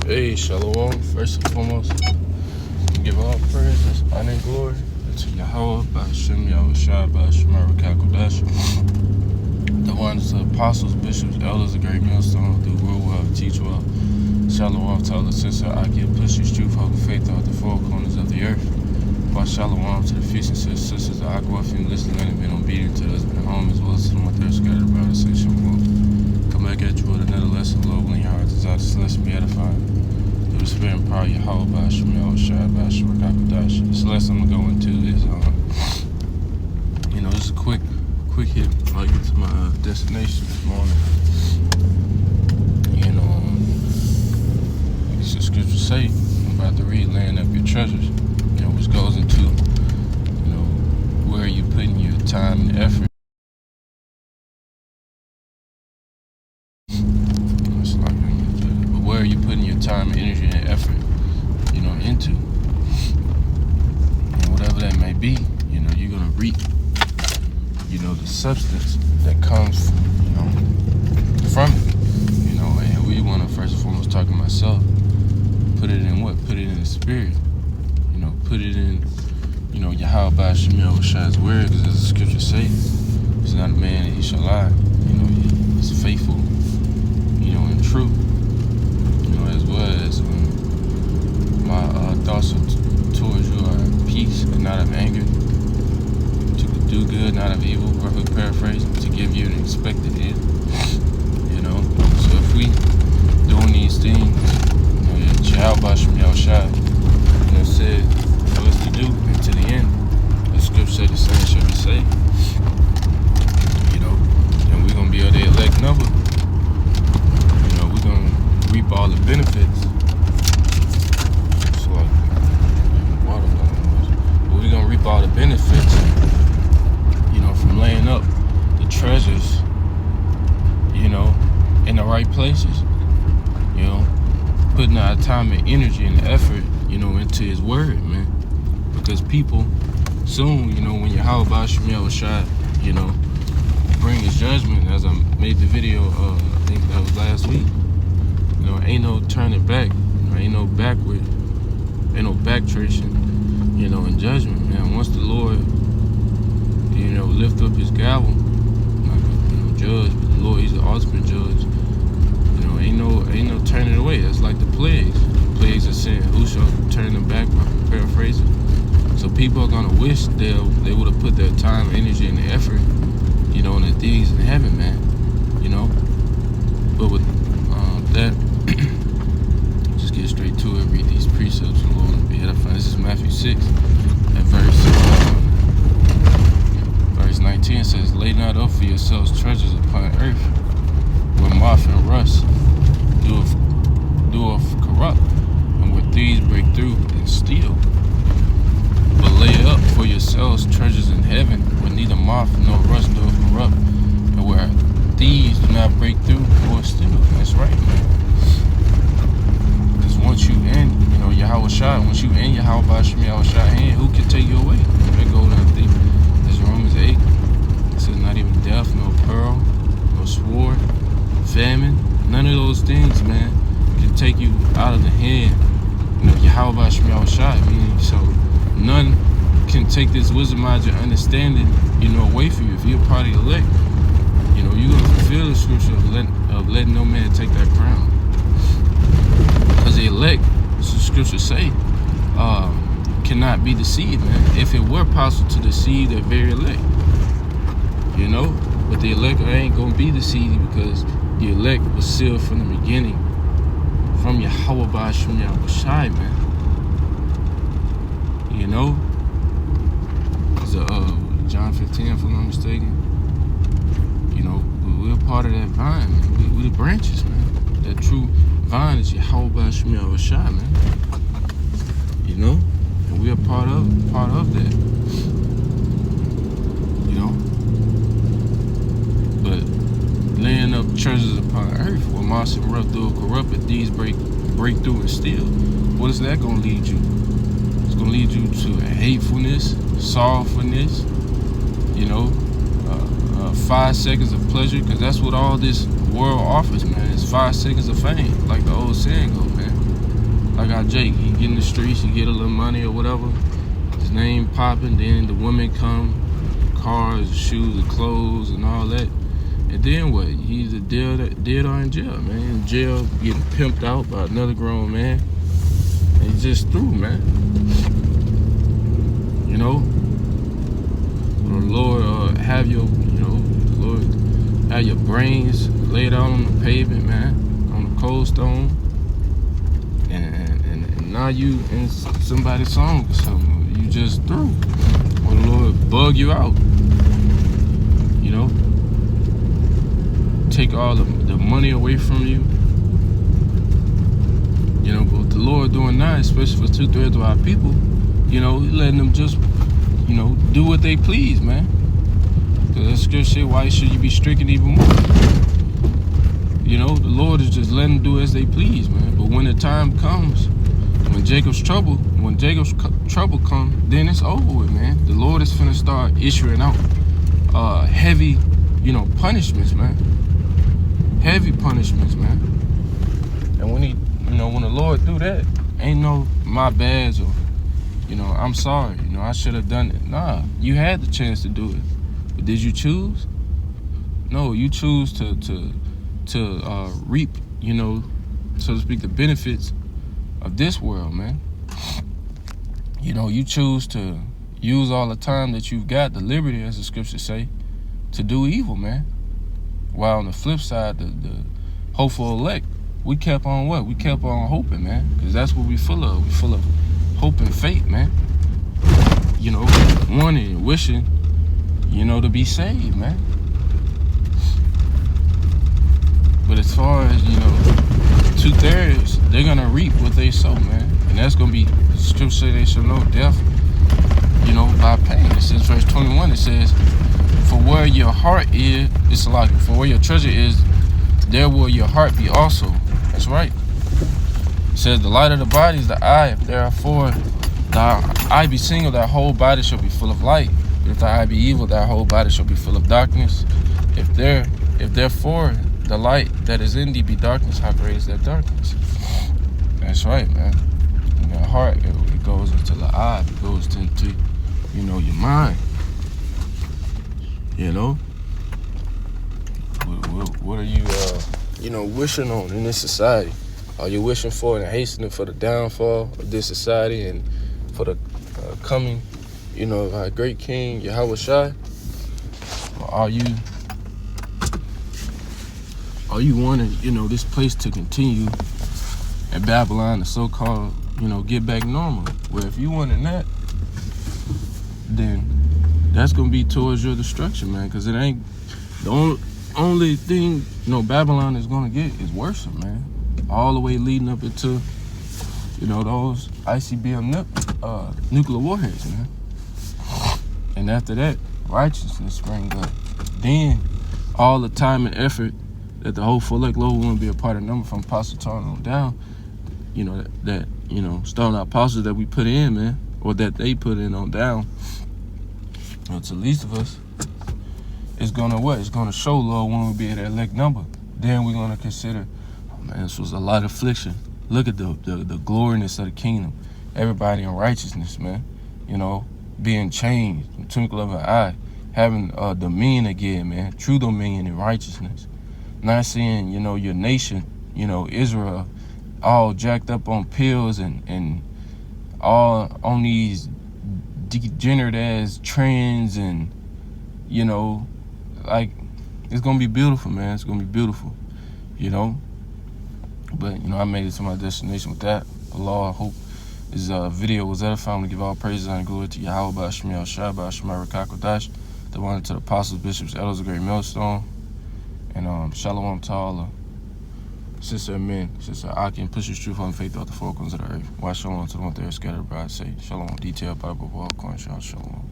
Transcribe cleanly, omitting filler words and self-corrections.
Hey, Shalom. First and foremost, give all praise, honor, and glory to Yahweh, Ba'ashem, Yahushua, Ba'ashem, Rakakodash, the ones, the apostles, bishops, elders, the great millstone, do rule well, teach well. Shalom to all the sister, I give pushes, truth, hope, and faith out the four corners of the earth. But shalom to the feasting sisters, the Aquafin, listening and been obedient to the husband and home, as well as to what they're scattered about and say shalom. Come back at you with another lesson, Lord, when your heart desires this lesson be edified. Through the spirit and power of Yahweh, Ba'ashem, Yahushua, Ba'ashem, Rakakodash. This lesson I'm going to go into is, this is a quick hit before I get to my destination this morning. As the scriptures say, I'm about to read, laying up your treasures, which goes into, where are you putting your time and effort. But where are you putting your time, energy, and effort, into? And whatever that may be, you're going to reap, the substance that comes, from it, and we want to first and foremost talk to myself, put it in what? Put it in the spirit, put it in, Yahweh Ba'ashem Yahushua's word, because as the scriptures say, he's not a man that he shall lie, he's faithful, and true, as well as my thoughts towards you are peace and not of anger, to do good, not of evil, roughly paraphrasing, to give you an expected end, so if we doing these things, Yahweh Ba'ashem Yahushua, said for us to do, and to the end, the scripture said the same shall be saved, and we're going to be of the elect number, we're going to reap all the benefits. So like, but we're going to reap all the benefits, from laying up the treasures, in the right places, putting our time and energy and effort, into his word, man. Because people soon, when Yahweh Ba'ashem Yahushua, bring his judgment, as I made the video, I think that was last week, ain't no turning back, ain't no backward, ain't no backtracing, in judgment, man. Once the Lord, lift up his gavel, not judge, but the Lord, he's the ultimate judge, ain't no turning away. That's like the plagues. The plagues are saying, who shall turn them back, paraphrasing. So people are gonna wish they would have put their time, energy, and effort, in the things in heaven, man. But with that, just get straight to it. Read these precepts and Lord will be edified. This is Matthew 6, and verse 19 says, "Lay not up for yourselves treasures upon earth, where moth and rust doeth corrupt, and where thieves break through and steal. But lay up for yourselves treasures in heaven, where neither moth nor rust doeth corrupt, and where thieves do not break through nor steal." That's right, man. Because once you in, Yahushua, once you in Yahweh Ba'ashem Yahushua hand, who can take you away? That goes down, I think, that's Romans 8. It says not even death, no peril, no sword, famine, none of those things, man, can take you out of the hand, Yahweh Ba'ashem Yahushua. Meaning, so none can take this wisdom out of your understanding, away from you. If you're a part of the elect, you're going to fulfill the scripture of letting no man take that crown. Because the elect, as the scriptures say, cannot be deceived, man. If it were possible to deceive the very elect, but the elect ain't going to be deceived, because the elect was sealed from the beginning, from Yahweh Ba'ashem Yahushua, man. John 15, if I'm not mistaken. We're a part of that vine, man. We're the branches, man. That true vine is Yahweh Ba'ashem Yahushua, man. And we're a part of that. But laying up treasures upon earth, where moss and rust do corrupt, but these break through and steal. What is that going to lead you? It's going to lead you to hatefulness, sorrowfulness, 5 seconds of pleasure, because that's what all this world offers, man. It's 5 seconds of fame, like the old saying goes, man. like how Jake, he get in the streets, he get a little money or whatever, his name popping, then the women come, cars, shoes, and clothes, and all that. And then what? He's a dead or in jail, man. In jail, getting pimped out by another grown man. And he's just through, man. You know? The Lord have your, Lord have your brains laid out on the pavement, man, on the cold stone. And now you in somebody's song or something. You just through. Or the Lord bug you out. You know? Take all the money away from you. You know, but what the Lord doing now, especially for 2/3 of our people, He letting them just, do what they please, man. Because the scripture say, why should you be stricken even more? The Lord is just letting them do as they please, man. But when the time comes, when Jacob's trouble comes, then it's over with, man. The Lord is finna start issuing out heavy, punishments, man. Heavy punishments, man. And when when the Lord do that, ain't no my bads or, I'm sorry, I should have done it. Nah, you had the chance to do it. But did you choose? No, you choose to reap, so to speak, the benefits of this world, man. You choose to use all the time that you've got, the liberty, as the scriptures say, to do evil, man. While on the flip side, the hopeful elect, we kept on what? We kept on hoping, man. Because that's what we full of. We full of hope and faith, man. Wanting and wishing, to be saved, man. But as far as, 2/3, they're going to reap what they sow, man. And that's going to be, the scripture say they shall know death, by pain. It says, verse 21, it says, for where your heart is, it's like, for where your treasure is, there will your heart be also. That's right. It says, the light of the body is the eye. If therefore thy eye be single, thy whole body shall be full of light. But if thy eye be evil, thy whole body shall be full of darkness. If therefore the light that is in thee be darkness, how great is that darkness? That's right, man. In the heart, it goes into the eye. It goes into, your mind. What are you, wishing on in this society? Are you wishing for and hastening for the downfall of this society and for the coming, our great King, Yahweh Shai? Or are you wanting, this place to continue at Babylon, the so-called, get back normal? Well, if you wanting that, then that's going to be towards your destruction, man, because it ain't the only thing, Babylon is going to get is worse, man. All the way leading up into, those ICBM nuclear warheads, man. And after that, righteousness sprang up. Then, all the time and effort that the whole full elect Lord want to be a part of number from Apostle Tarn on down, starting our apostles that we put in, man, or that they put in on down, to the least of us, it's gonna what? It's gonna show, Lord, when we be at that elect number. Then we're gonna consider, oh man, this was a lot of affliction. Look at the gloriness of the kingdom. Everybody in righteousness, man. Being changed, in the twinkle of an eye, having dominion again, man. True dominion and righteousness. Not seeing, your nation, Israel, all jacked up on pills and all on these degenerate ass trends and, like, it's gonna be beautiful, man. It's gonna be beautiful, But, I made it to my destination with that. Allah, I hope this video was edifying. To give all praises and glory to Yahweh, Ba'ashmi al-Shai, Ba'ashmi Rakakodash, the one to the apostles, bishops, elders, a great millstone. And shalom to all sister men, sister Aki, and push his truth on faith throughout the four corners of the earth. Why shalom to the one that are scattered abroad, say shalom, detailed Bible, all coin, shalom.